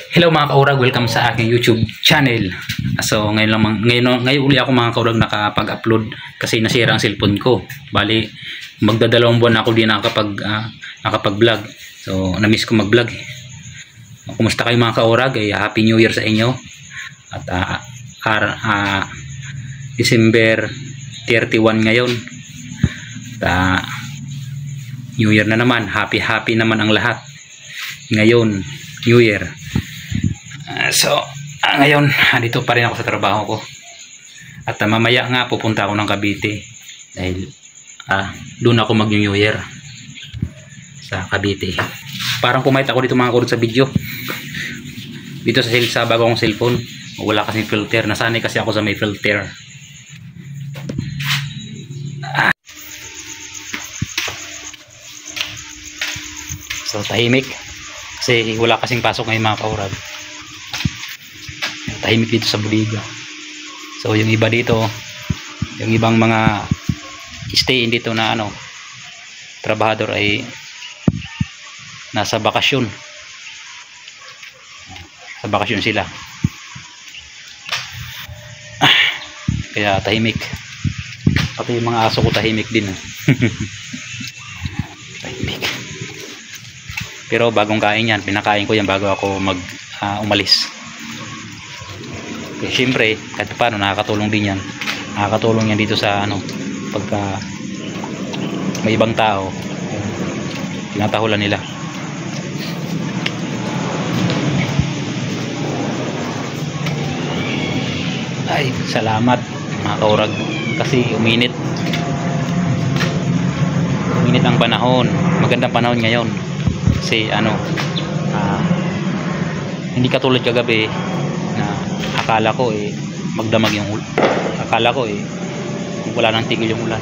Hello mga kaurag, welcome sa aking YouTube channel. So ngayon uli ako mga kaurag nakapag-upload kasi nasira ang cellphone ko. Bali magdadalawang buwan ako din nakapag-vlog. So na-miss ko mag-vlog. Kumusta kayo mga kaurag? Happy New Year sa inyo. At December 31 ngayon. At New Year na naman. Happy naman ang lahat. Ngayon New Year. Ngayon dito pa rin ako sa trabaho ko. At mamaya nga pupunta ako ng Cavite dahil doon ako mag-New Year sa Cavite. Parang pumayat ako dito mga kurot sa video. Dito sa bagong cellphone, wala kasing filter. Nasanay kasi ako sa may filter. So tahimik kasi wala kasing pasok ngayon mga kaurag. Tahimik dito sa bodega. So yung iba dito, yung ibang mga stay dito na trabahador ay nasa bakasyon. Sa bakasyon sila. Kaya tahimik. Pati yung mga aso ko tahimik din. Tahimik. Pero bagong kain yan, pinakain ko yan bago ako umalis. Okay, siyempre kahit paano nakakatulong din yan. Nakakatulong yan dito sa pagka may ibang tao tinatahulan nila. Ay salamat mga kaurag kasi uminit ang panahon. Magandang panahon ngayon kasi hindi katulad kagabi na akala ko magdamag yung ulan. Akala ko wala nang tigil yung ulan.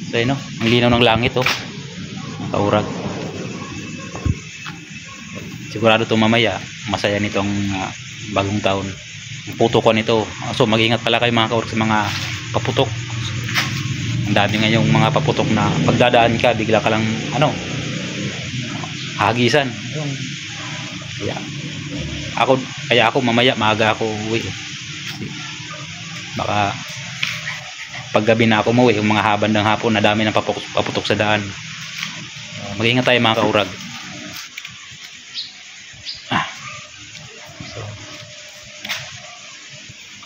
So ang linaw ng langit kaurag. Sigurado to mamaya masaya nitong bagong taon. Putukan ito. So mag-ingat pala kayo mga kaurag sa mga paputok. Ang dami ngayong mga paputok na pagdadaan ka bigla ka lang hagisan. Kaya ako mamaya maaga ako uwi. Baka paggabi na ako umuwi, yung mga haban ng hapon na dami ng paputok sa daan. Mag-ingat tayo mga kaurag.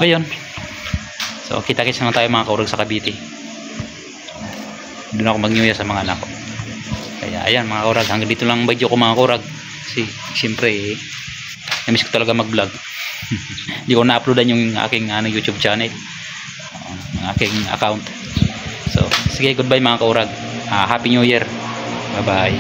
Ayun. So kita-kits na tayo mga kaurag sa Cavite. Doon ako mag-New Year sa mga anak ko. Kaya ayan mga kaurag, hanggang dito lang video ko mga kaurag. Kasi siyempre na-miss ko talaga mag-vlog. Hindi ko na-uploadan yung aking YouTube channel, ang aking account. So sige, goodbye mga kaurag. Happy New Year. Bye bye.